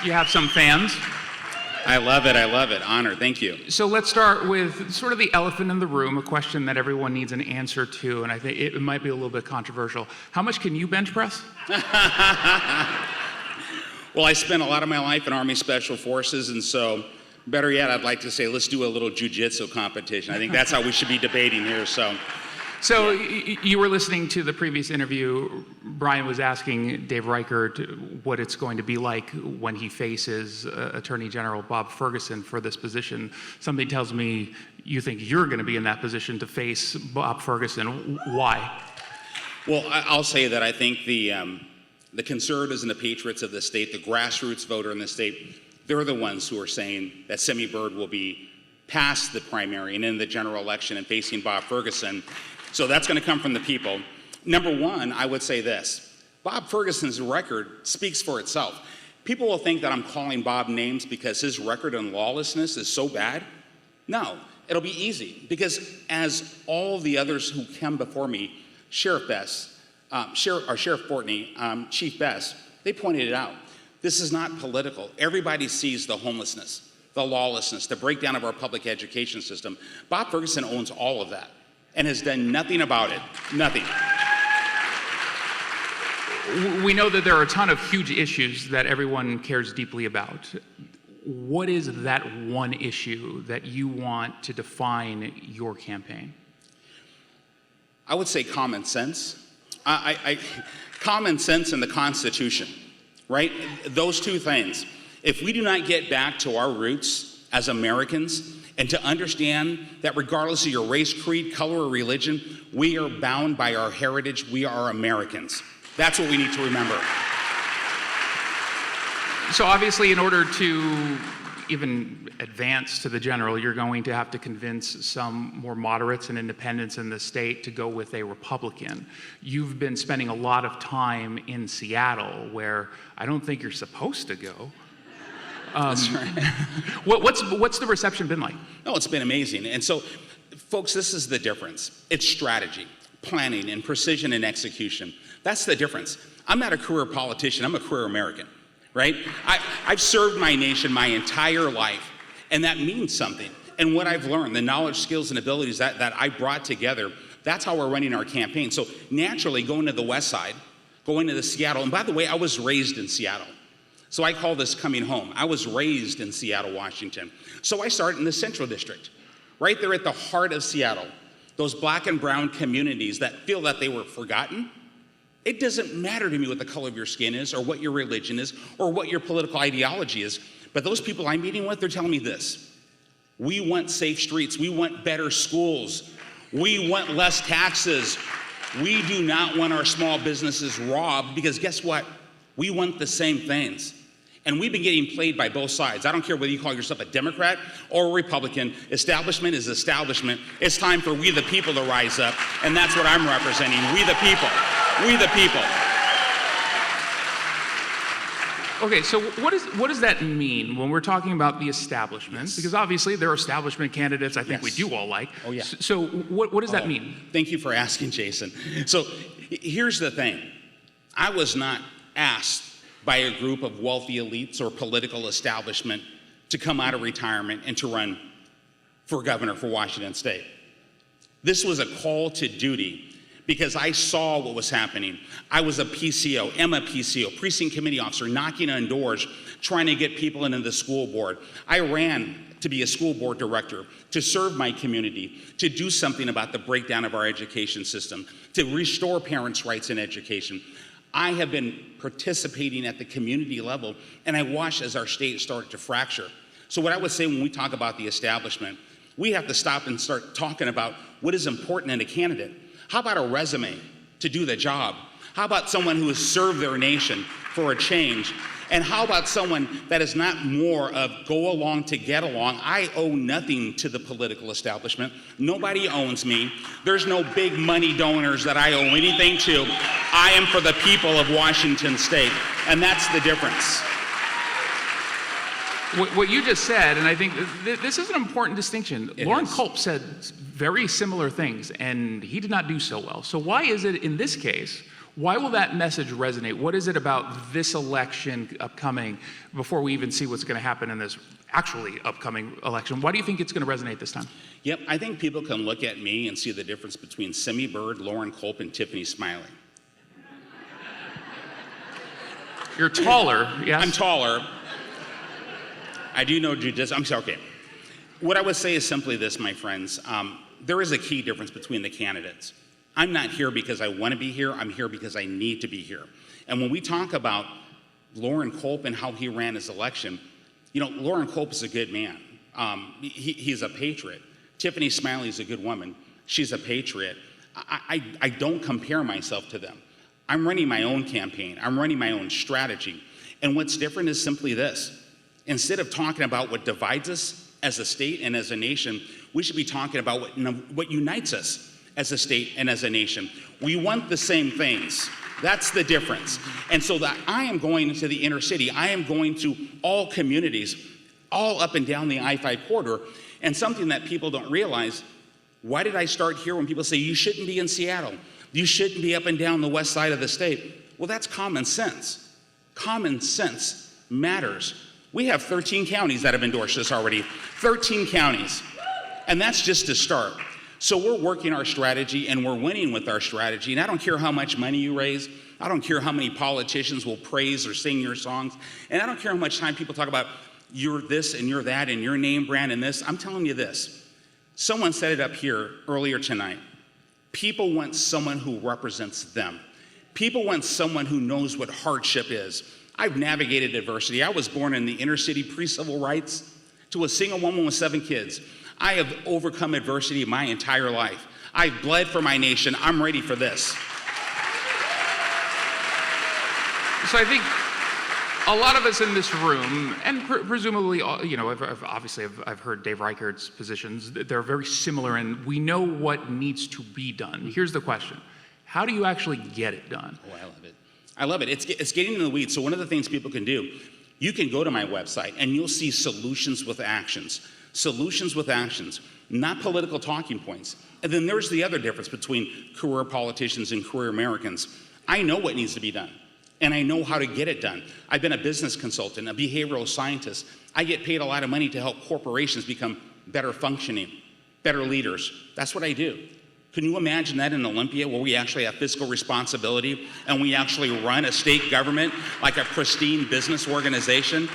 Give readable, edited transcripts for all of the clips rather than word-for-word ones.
You have some fans. I love it. I love it. Honor. Thank you. So let's start with sort of the elephant in the room, a question that everyone needs an answer to, and I think it might be a little bit controversial. How much can you bench press? Well, I spent a lot of my life in Army Special Forces, and so better yet, I'd like to say let's do a little jiu-jitsu competition. I think that's how we should be debating here. So you were listening to the previous interview. Brian was asking Dave Reichert what it's going to be like when he faces Attorney General Bob Ferguson for this position. Something tells me you think you're going to be in that position to face Bob Ferguson. Why? Well, I'll say that I think the conservatives and the patriots of the state, the grassroots voter in the state, they're the ones who are saying that Semi Bird will be past the primary and in the general election and facing Bob Ferguson. So that's going to come from the people. Number one, I would say this. Bob Ferguson's record speaks for itself. People will think that I'm calling Bob names because his record on lawlessness is so bad. No, it'll be easy because as all the others who come before me, Sheriff Fortney, Chief Best, they pointed it out. This is not political. Everybody sees the homelessness, the lawlessness, the breakdown of our public education system. Bob Ferguson owns all of that and has done nothing about it. Nothing. We know that there are a ton of huge issues that everyone cares deeply about. What is that one issue that you want to define your campaign? I would say common sense. Common sense and the Constitution, right? Those two things. If we do not get back to our roots as Americans and to understand that regardless of your race, creed, color, or religion, we are bound by our heritage. We are Americans. That's what we need to remember. So obviously, in order to even advance to the general, you're going to have to convince some more moderates and independents in the state to go with a Republican. You've been spending a lot of time in Seattle, where I don't think you're supposed to go. That's right. What's the reception been like? No, it's been amazing. And so, folks, this is the difference. It's strategy, planning, and precision and execution. That's the difference. I'm not a career politician. I'm a career American, right? I've served my nation my entire life, and that means something. And what I've learned, the knowledge, skills, and abilities that I brought together, that's how we're running our campaign. So naturally, going to the West Side, going to the Seattle, and by the way, I was raised in Seattle. So I call this coming home. I was raised in Seattle, Washington. So I started in the Central District, right there at the heart of Seattle. Those black and brown communities that feel that they were forgotten. It doesn't matter to me what the color of your skin is or what your religion is or what your political ideology is. But those people I'm meeting with, they're telling me this. We want safe streets. We want better schools. We want less taxes. We do not want our small businesses robbed because guess what? We want the same things. And we've been getting played by both sides. I don't care whether you call yourself a Democrat or a Republican. Establishment is establishment. It's time for we the people to rise up, and that's what I'm representing. We the people. We the people. Okay, so what does that mean when we're talking about the establishment? Yes. Because obviously there are establishment candidates I think we do all like. Oh, yeah. So what does that mean? Thank you for asking, Jason. So here's the thing. I was not asked by a group of wealthy elites or political establishment to come out of retirement and to run for governor for Washington State. This was a call to duty because I saw what was happening. I was a PCO, am a PCO, precinct committee officer, knocking on doors, trying to get people into the school board. I ran to be a school board director, to serve my community, to do something about the breakdown of our education system, to restore parents' rights in education. I have been participating at the community level, and I watched as our state started to fracture. So what I would say when we talk about the establishment, we have to stop and start talking about what is important in a candidate. How about a resume to do the job? How about someone who has served their nation for a change? And how about someone that is not more of go along to get along? I owe nothing to the political establishment. Nobody owns me. There's no big money donors that I owe anything to. I am for the people of Washington State, and that's the difference. What you just said, and I think this is an important distinction. Lauren Culp said very similar things, and he did not do so well. So why is it in this case, Why will that message resonate? What is it about this election upcoming, before we even see what's going to happen in this actually upcoming election? Why do you think it's going to resonate this time? Yep, I think people can look at me and see the difference between Simi Bird, Lauren Culp, and Tiffany Smiley. You're taller, yes? I'm taller. I do know jujitsu. I'm sorry, okay. What I would say is simply this, my friends. There is a key difference between the candidates. I'm not here because I want to be here. I'm here because I need to be here. And when we talk about Lauren Culp and how he ran his election, you know, Lauren Culp is a good man. He's a patriot. Tiffany Smiley is a good woman. She's a patriot. I don't compare myself to them. I'm running my own campaign. I'm running my own strategy. And what's different is simply this. Instead of talking about what divides us as a state and as a nation, we should be talking about what unites us as a state and as a nation. We want the same things. That's the difference. And so that I am going to the inner city. I am going to all communities, all up and down the I-5 corridor. And something that people don't realize, why did I start here when people say you shouldn't be in Seattle? You shouldn't be up and down the west side of the state. Well, that's common sense. Common sense matters. We have 13 counties that have endorsed this already. 13 counties. And that's just to start. So we're working our strategy and we're winning with our strategy. And I don't care how much money you raise. I don't care how many politicians will praise or sing your songs. And I don't care how much time people talk about you're this and you're that and your name brand and this. I'm telling you this. Someone said it up here earlier tonight. People want someone who represents them. People want someone who knows what hardship is. I've navigated adversity. I was born in the inner city pre-civil rights to a single woman with 7 kids. I have overcome adversity my entire life. I've bled for my nation. I'm ready for this. So I think a lot of us in this room, and presumably, you know, I've heard Dave Reichert's positions. They're very similar, and we know what needs to be done. Here's the question. How do you actually get it done? Oh, I love it. I love it. It's getting in the weeds. So one of the things people can do, you can go to my website, and you'll see solutions with actions. Solutions with actions, not political talking points. And then there's the other difference between career politicians and career Americans. I know what needs to be done, and I know how to get it done. I've been a business consultant, a behavioral scientist. I get paid a lot of money to help corporations become better functioning, better leaders. That's what I do. Can you imagine that in Olympia, where we actually have fiscal responsibility and we actually run a state government like a pristine business organization?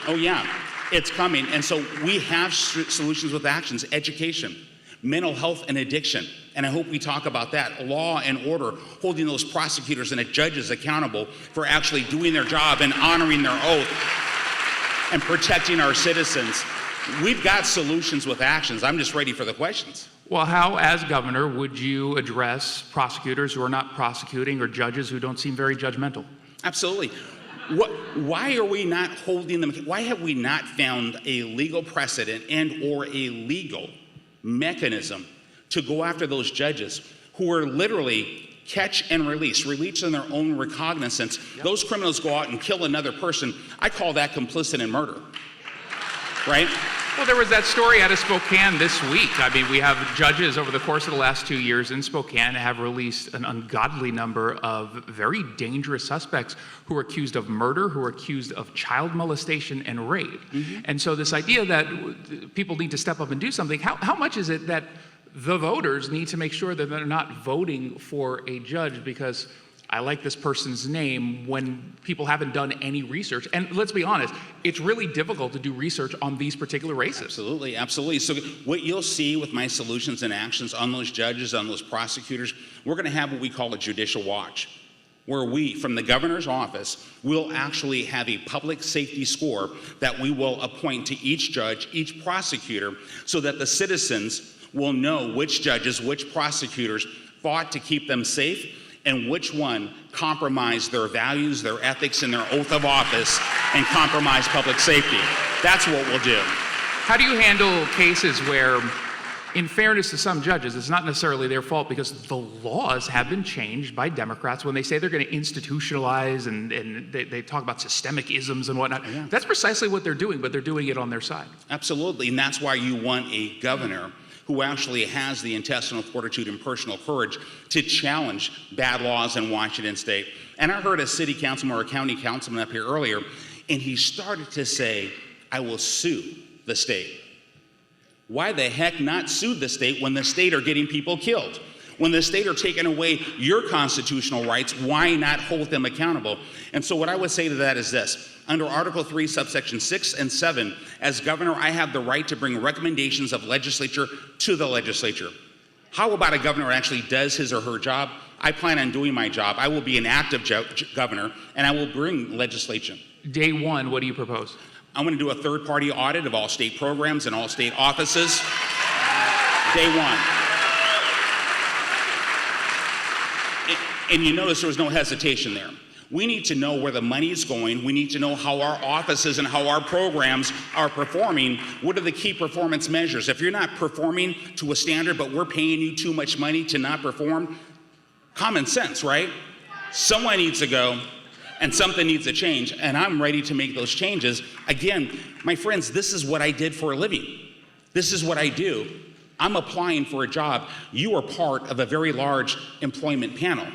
Oh yeah. It's coming. And so we have solutions with actions, education, mental health and addiction. And I hope we talk about that. Law and order, holding those prosecutors and the judges accountable for actually doing their job and honoring their oath and protecting our citizens. We've got solutions with actions. I'm just ready for the questions. Well, how, as governor, would you address prosecutors who are not prosecuting or judges who don't seem very judgmental? Absolutely. Why are we not holding them? Why have we not found a legal precedent and or a legal mechanism to go after those judges who are literally catch and release in their own recognizance? Yep. Those criminals go out and kill another person. I call that complicit in murder, right? Well, there was that story out of Spokane this week. I mean, we have judges over the course of the last 2 years in Spokane have released an ungodly number of very dangerous suspects who are accused of murder, who are accused of child molestation and rape. Mm-hmm. And so this idea that people need to step up and do something, how much is it that the voters need to make sure that they're not voting for a judge because I like this person's name when people haven't done any research? And let's be honest, it's really difficult to do research on these particular races. Absolutely, absolutely. So what you'll see with my solutions and actions on those judges, on those prosecutors, we're going to have what we call a judicial watch, where we, from the governor's office, will actually have a public safety score that we will appoint to each judge, each prosecutor, so that the citizens will know which judges, which prosecutors fought to keep them safe, and which one compromised their values, their ethics, and their oath of office, and compromised public safety. That's what we'll do. How do you handle cases where, in fairness to some judges, it's not necessarily their fault because the laws have been changed by Democrats when they say they're going to institutionalize and they talk about systemic isms and whatnot? Yeah. That's precisely what they're doing, but they're doing it on their side. Absolutely, and that's why you want a governor who actually has the intestinal fortitude and personal courage to challenge bad laws in Washington state. And I heard a city councilman or a county councilman up here earlier, and he started to say, I will sue the state. Why the heck not sue the state when the state are getting people killed? When the state are taking away your constitutional rights, why not hold them accountable? And so what I would say to that is this. Under Article 3, subsection 6 and 7, as governor, I have the right to bring recommendations of legislature to the legislature. How about a governor who actually does his or her job? I plan on doing my job. I will be an active governor, and I will bring legislation. Day one, what do you propose? I'm going to do a third-party audit of all state programs and all state offices. Day one. And you notice there was no hesitation there. We need to know where the money is going. We need to know how our offices and how our programs are performing. What are the key performance measures? If you're not performing to a standard, but we're paying you too much money to not perform, common sense, right? Someone needs to go and something needs to change, and I'm ready to make those changes. Again, my friends, this is what I did for a living. This is what I do. I'm applying for a job. You are part of a very large employment panel.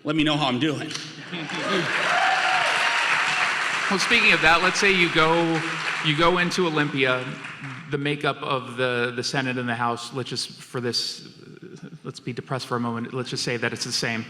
Let me know how I'm doing. Well, speaking of that, let's say you go into Olympia, the makeup of the Senate and the House, let's be depressed for a moment, let's just say that it's the same.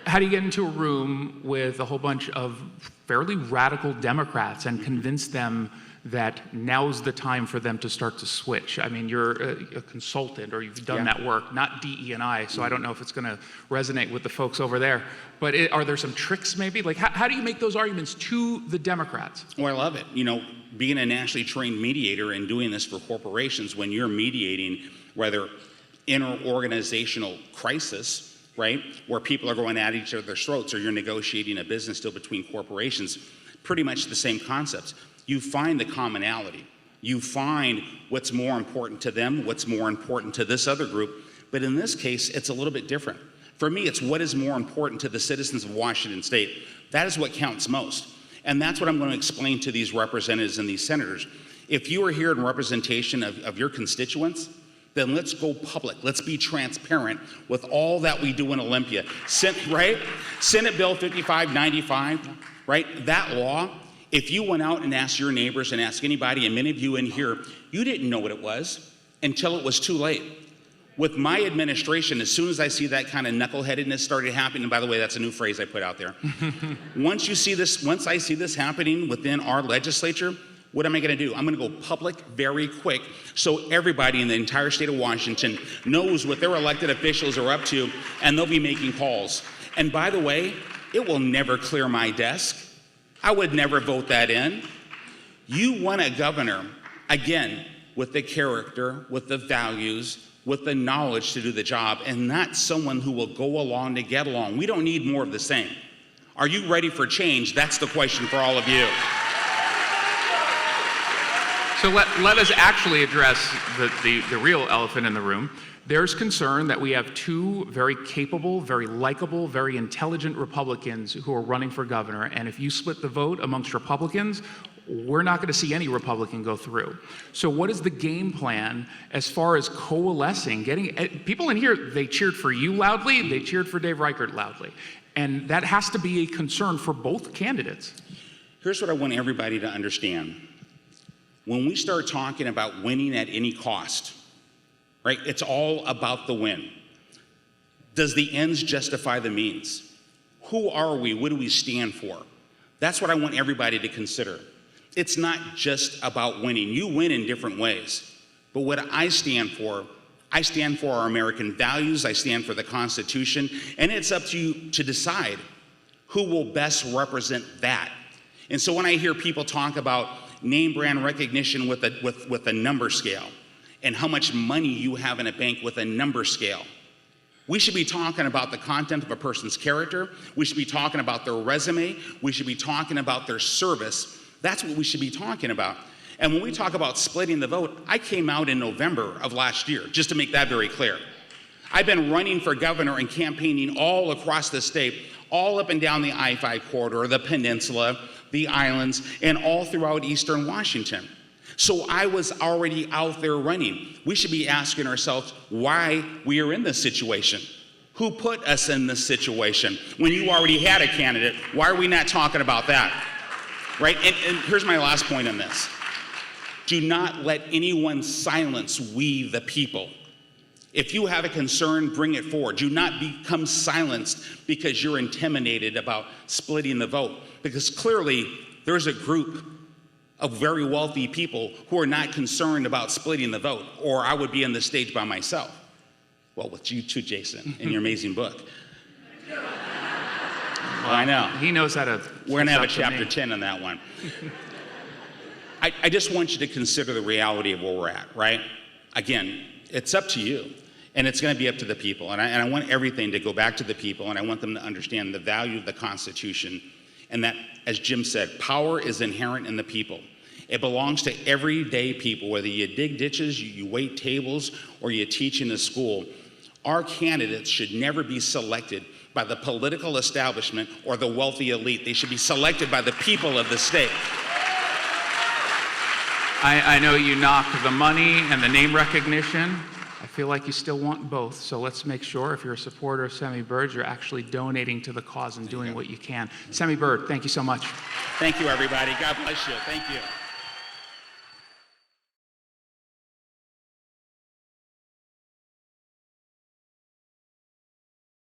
How do you get into a room with a whole bunch of fairly radical Democrats and convince them that now's the time for them to start to switch? I mean, you're a consultant, or you've done that work, not DE&I, so I don't know if it's going to resonate with the folks over there. But are there some tricks maybe? Like, how do you make those arguments to the Democrats? Well, I love it. You know, being a nationally trained mediator and doing this for corporations, when you're mediating whether inter-organizational crisis, right, where people are going at each other's throats, or you're negotiating a business deal between corporations, pretty much the same concepts. You find the commonality. You find what's more important to them, what's more important to this other group. But in this case, it's a little bit different. For me, it's what is more important to the citizens of Washington state. That is what counts most. And that's what I'm going to explain to these representatives and these senators. If you are here in representation of your constituents, then let's go public. Let's be transparent with all that we do in Olympia. Right? Senate Bill 5595, right? That law, if you went out and asked your neighbors and asked anybody, and many of you in here, you didn't know what it was until it was too late. With my administration, as soon as I see that kind of knuckleheadedness started happening, and by the way, that's a new phrase I put out there. Once I see this happening within our legislature, what am I going to do? I'm going to go public very quick so everybody in the entire state of Washington knows what their elected officials are up to, and they'll be making calls. And by the way, it will never clear my desk. I would never vote that in. You want a governor, again, with the character, with the values, with the knowledge to do the job, and not someone who will go along to get along. We don't need more of the same. Are you ready for change? That's the question for all of you. So let us actually address the real elephant in the room. There's concern that we have two very capable, very likable, very intelligent Republicans who are running for governor, and if you split the vote amongst Republicans, we're not going to see any Republican go through. So what is the game plan as far as coalescing, getting people in here? They cheered for you loudly, they cheered for Dave Reichert loudly, and that has to be a concern for both candidates. Here's what I want everybody to understand. When we start talking about winning at any cost, right, it's all about the win. Does the ends justify the means? Who are we? What do we stand for? That's what I want everybody to consider. It's not just about winning. You win in different ways. But what I stand for our American values, I stand for the Constitution, and it's up to you to decide who will best represent that. And so when I hear people talk about name brand recognition with a number scale, and how much money you have in a bank with a number scale, we should be talking about the content of a person's character. We should be talking about their resume. We should be talking about their service. That's what we should be talking about. And when we talk about splitting the vote, I came out in November of last year, just to make that very clear. I've been running for governor and campaigning all across the state, all up and down the I-5 corridor, the peninsula, the islands, and all throughout eastern Washington. So I was already out there running. We should be asking ourselves why we are in this situation. Who put us in this situation? When you already had a candidate, why are we not talking about that? Right? And here's my last point on this. Do not let anyone silence we the people. If you have a concern, bring it forward. Do not become silenced because you're intimidated about splitting the vote. Because clearly, there's a group of very wealthy people who are not concerned about splitting the vote, or I would be on the stage by myself. Well, with you too, Jason, in your amazing book. Well, I know. He knows how to. We're going to have a chapter 10 on that one. I just want you to consider the reality of where we're at, right? Again, it's up to you, and it's going to be up to the people. And I want everything to go back to the people, and I want them to understand the value of the Constitution, and that, as Jim said, power is inherent in the people. It belongs to everyday people, whether you dig ditches, you wait tables, or you teach in a school. Our candidates should never be selected by the political establishment or the wealthy elite. They should be selected by the people of the state. I know you knocked the money and the name recognition. I feel like you still want both. So let's make sure, if you're a supporter of Semi Bird, you're actually donating to the cause and doing what you can. Semi Bird, thank you so much. Thank you, everybody. God bless you. Thank you.